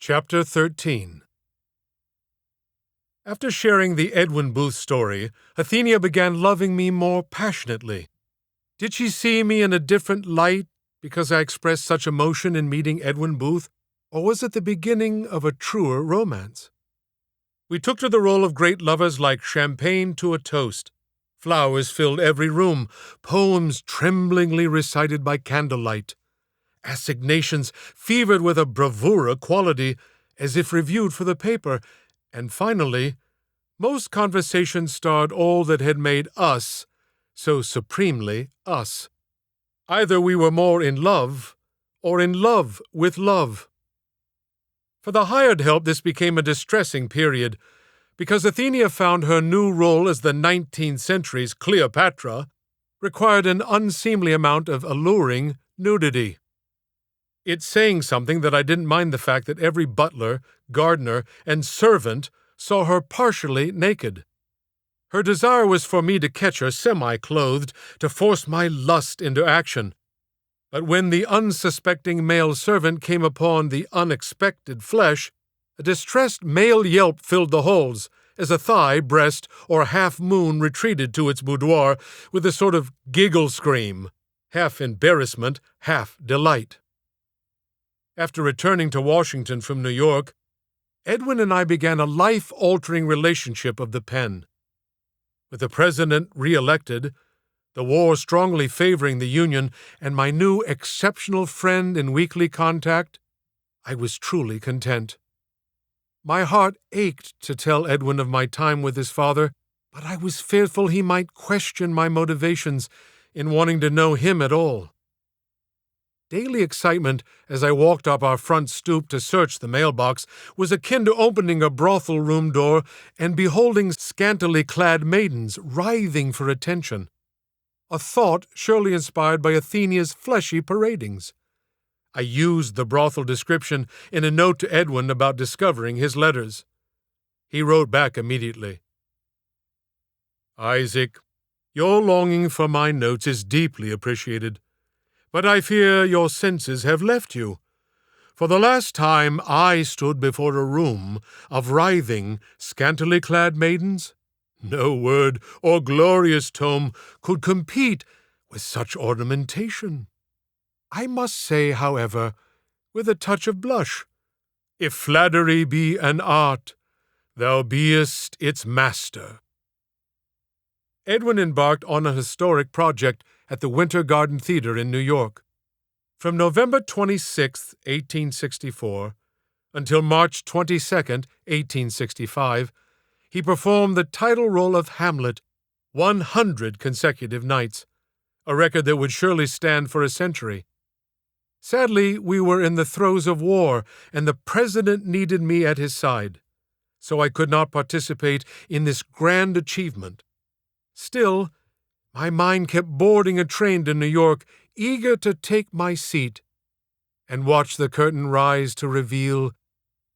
Chapter 13. After sharing the Edwin Booth story, Athenia began loving me more passionately. Did she see me in a different light because I expressed such emotion in meeting Edwin Booth, or was it the beginning of a truer romance? We took to the role of great lovers like champagne to a toast. Flowers filled every room, poems tremblingly recited by candlelight. Assignations fevered with a bravura quality, as if reviewed for the paper, and finally, most conversations starred all that had made us so supremely us. Either we were more in love, or in love with love. For the hired help, this became a distressing period, because Athenia found her new role as the 19th century's Cleopatra required an unseemly amount of alluring nudity. It's saying something that I didn't mind the fact that every butler, gardener, and servant saw her partially naked. Her desire was for me to catch her semi-clothed, to force my lust into action. But when the unsuspecting male servant came upon the unexpected flesh, a distressed male yelp filled the halls, as a thigh, breast, or half-moon retreated to its boudoir with a sort of giggle scream, half embarrassment, half delight. After returning to Washington from New York, Edwin and I began a life-altering relationship of the pen. With the president re-elected, the war strongly favoring the Union, and my new exceptional friend in weekly contact, I was truly content. My heart ached to tell Edwin of my time with his father, but I was fearful he might question my motivations in wanting to know him at all. Daily excitement as I walked up our front stoop to search the mailbox was akin to opening a brothel room door and beholding scantily clad maidens writhing for attention, a thought surely inspired by Athenia's fleshy paradings. I used the brothel description in a note to Edwin about discovering his letters. He wrote back immediately. Isaac, your longing for my notes is deeply appreciated, but I fear your senses have left you. For the last time I stood before a room of writhing, scantily clad maidens, no word or glorious tome could compete with such ornamentation. I must say, however, with a touch of blush, if flattery be an art, thou beest its master. Edwin embarked on a historic project at the Winter Garden Theater in New York. From November 26, 1864, until March 22, 1865, he performed the title role of Hamlet 100 consecutive nights, a record that would surely stand for a century. Sadly, we were in the throes of war, and the president needed me at his side, so I could not participate in this grand achievement. Still, my mind kept boarding a train to New York, eager to take my seat and watch the curtain rise to reveal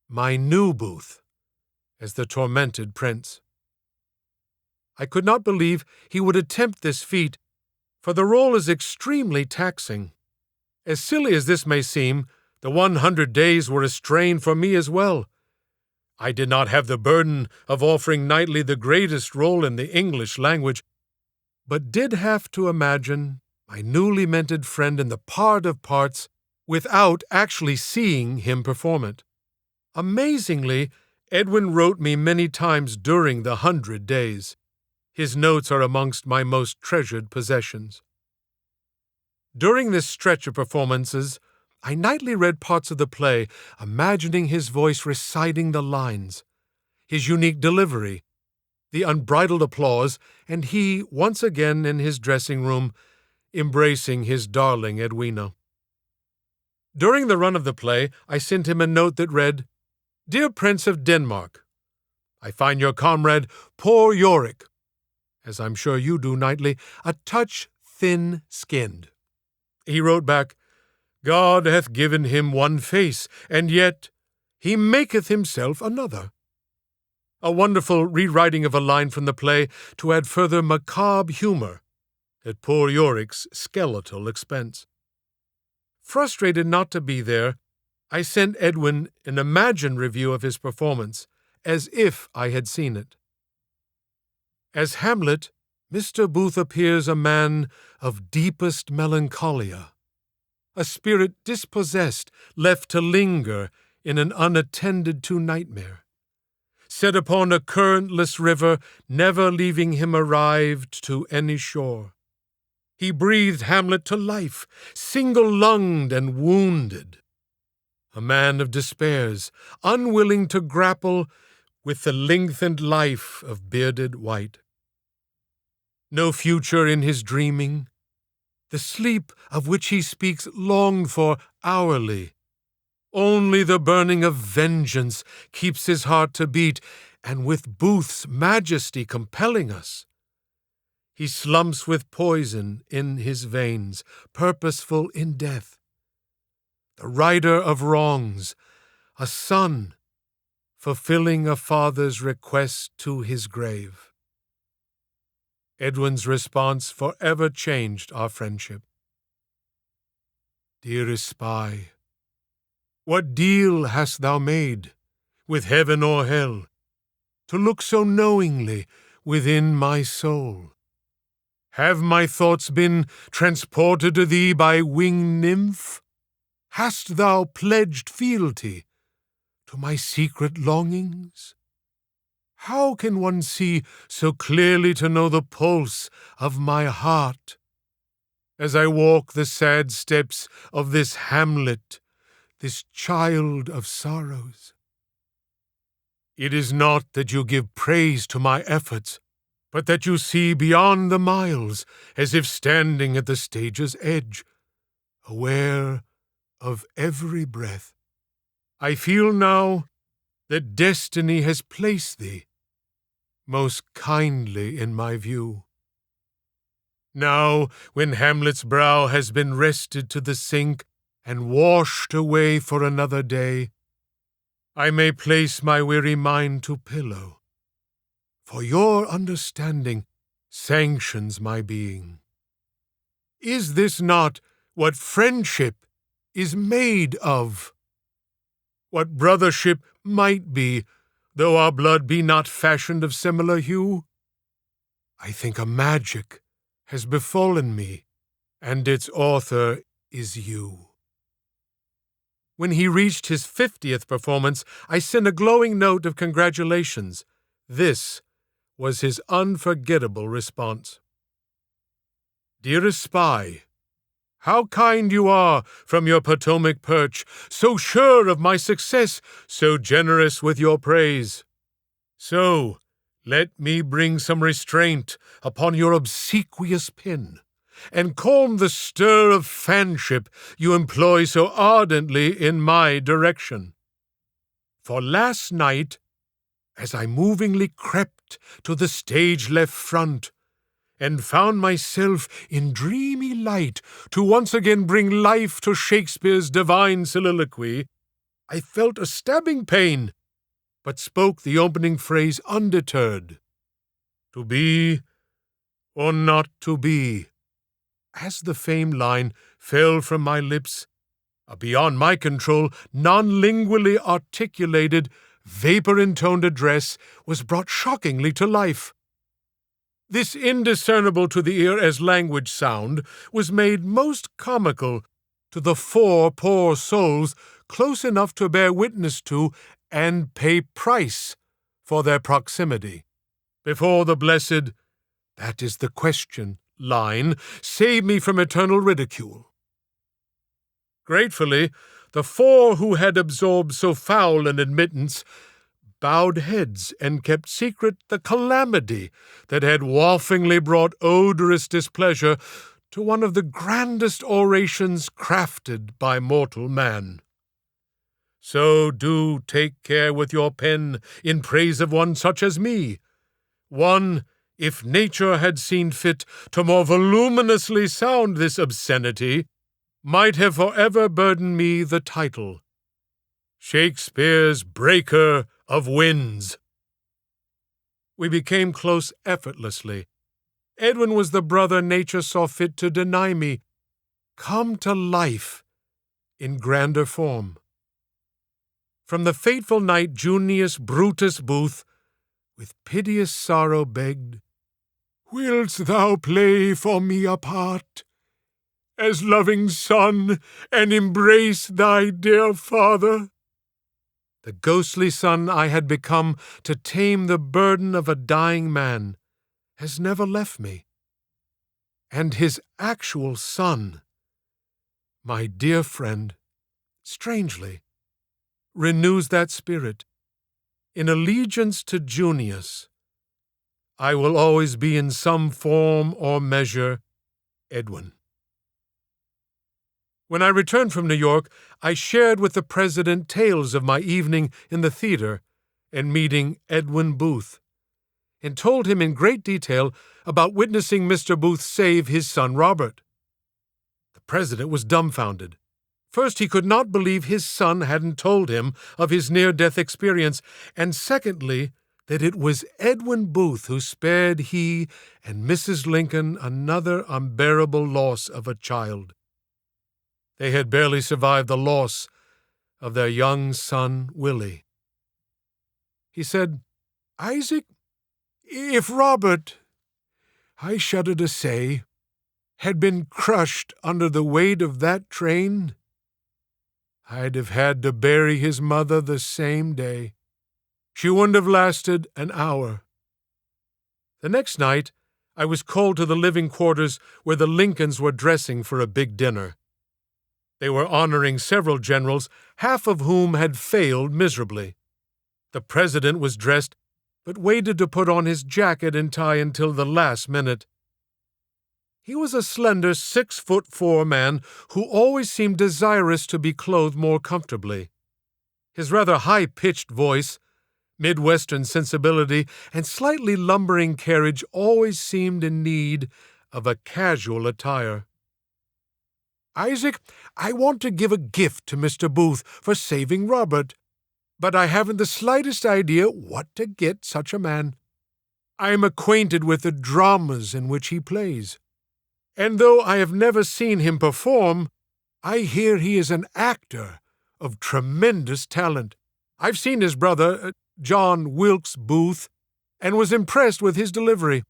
my new Booth as the tormented prince. I could not believe he would attempt this feat, for the role is extremely taxing. As silly as this may seem, the 100 days were a strain for me as well. I did not have the burden of offering nightly the greatest role in the English language, but did have to imagine my newly minted friend in the part of parts without actually seeing him perform it. Amazingly, Edwin wrote me many times during the 100 days. His notes are amongst my most treasured possessions. During this stretch of performances, I nightly read parts of the play, imagining his voice reciting the lines, his unique delivery, the unbridled applause, and he, once again in his dressing room, embracing his darling Edwina. During the run of the play, I sent him a note that read, Dear Prince of Denmark, I find your comrade, poor Yorick, as I'm sure you do nightly, a touch thin-skinned. He wrote back, God hath given him one face, and yet he maketh himself another. A wonderful rewriting of a line from the play to add further macabre humor at poor Yorick's skeletal expense. Frustrated not to be there, I sent Edwin an imagined review of his performance, as if I had seen it. As Hamlet, Mr. Booth appears a man of deepest melancholia, a spirit dispossessed, left to linger in an unattended-to nightmare, set upon a currentless river, never leaving him arrived to any shore. He breathed Hamlet to life, single-lunged and wounded, a man of despairs, unwilling to grapple with the lengthened life of bearded wight. No future in his dreaming, the sleep of which he speaks longed for hourly. Only the burning of vengeance keeps his heart to beat, and with Booth's majesty compelling us, he slumps with poison in his veins, purposeful in death. The righter of wrongs, a son, fulfilling a father's request to his grave. Edwin's response forever changed our friendship. Dearest spy, what deal hast thou made with heaven or hell, to look so knowingly within my soul? Have my thoughts been transported to thee by winged nymph? Hast thou pledged fealty to my secret longings? How can one see so clearly to know the pulse of my heart, as I walk the sad steps of this Hamlet, this child of sorrows? It is not that you give praise to my efforts, but that you see beyond the miles, as if standing at the stage's edge, aware of every breath. I feel now that destiny has placed thee most kindly in my view. Now, when Hamlet's brow has been rested to the sink and washed away for another day, I may place my weary mind to pillow, for your understanding sanctions my being. Is this not what friendship is made of? What brothership might be, though our blood be not fashioned of similar hue? I think a magic has befallen me, and its author is you. When he reached his 50th performance, I sent a glowing note of congratulations. This was his unforgettable response. Dearest spy, how kind you are from your Potomac perch, so sure of my success, so generous with your praise. So, let me bring some restraint upon your obsequious pen, and calm the stir of fanship you employ so ardently in my direction. For last night, as I movingly crept to the stage left front, and found myself in dreamy light to once again bring life to Shakespeare's divine soliloquy, I felt a stabbing pain, but spoke the opening phrase undeterred. To be or not to be. As the famed line fell from my lips, a beyond my control, non-lingually articulated, vapor-intoned address was brought shockingly to life. This indiscernible to the ear as language sound was made most comical to the 4 poor souls close enough to bear witness to and pay price for their proximity. Before the blessed, "That is the question," line saved me from eternal ridicule. Gratefully, the 4 who had absorbed so foul an admittance bowed heads and kept secret the calamity that had waffingly brought odorous displeasure to one of the grandest orations crafted by mortal man. So do take care with your pen in praise of one such as me, one, if nature had seen fit to more voluminously sound this obscenity, might have forever burdened me the title, Shakespeare's Breaker of Winds. We became close effortlessly. Edwin was the brother nature saw fit to deny me, come to life in grander form. From the fateful night Junius Brutus Booth with piteous sorrow begged, "Wilt thou play for me a part as loving son, and embrace thy dear father?" The ghostly son I had become to tame the burden of a dying man has never left me. And his actual son, my dear friend, strangely, renews that spirit. In allegiance to Junius, I will always be in some form or measure Edwin. When I returned from New York, I shared with the President tales of my evening in the theater and meeting Edwin Booth, and told him in great detail about witnessing Mr. Booth save his son Robert. The President was dumbfounded. First, he could not believe his son hadn't told him of his near-death experience, and secondly, that it was Edwin Booth who spared he and Mrs. Lincoln another unbearable loss of a child. They had barely survived the loss of their young son, Willie. He said, "Isaac, if Robert, I shudder to say, had been crushed under the weight of that train, I'd have had to bury his mother the same day. She wouldn't have lasted an hour." The next night, I was called to the living quarters where the Lincolns were dressing for a big dinner. They were honoring several generals, half of whom had failed miserably. The President was dressed, but waited to put on his jacket and tie until the last minute. He was a slender 6'4" man who always seemed desirous to be clothed more comfortably. His rather high-pitched voice, Midwestern sensibility, and slightly lumbering carriage always seemed in need of a casual attire. "Isaac, I want to give a gift to Mr. Booth for saving Robert, but I haven't the slightest idea what to get such a man. I am acquainted with the dramas in which he plays, and though I have never seen him perform, I hear he is an actor of tremendous talent. I've seen his brother, John Wilkes Booth, and was impressed with his delivery.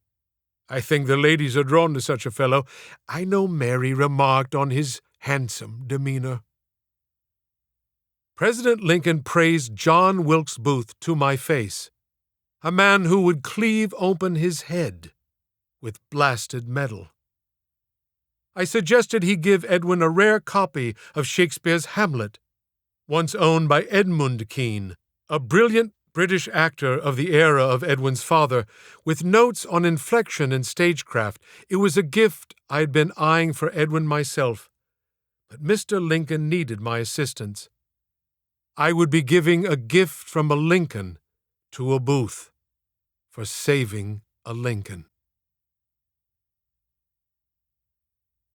I think the ladies are drawn to such a fellow. I know Mary remarked on his handsome demeanor." President Lincoln praised John Wilkes Booth to my face, a man who would cleave open his head with blasted metal. I suggested he give Edwin a rare copy of Shakespeare's Hamlet, once owned by Edmund Kean, a brilliant British actor of the era of Edwin's father, with notes on inflection and stagecraft. It was a gift I had been eyeing for Edwin myself, but Mr. Lincoln needed my assistance. I would be giving a gift from a Lincoln to a Booth for saving a Lincoln.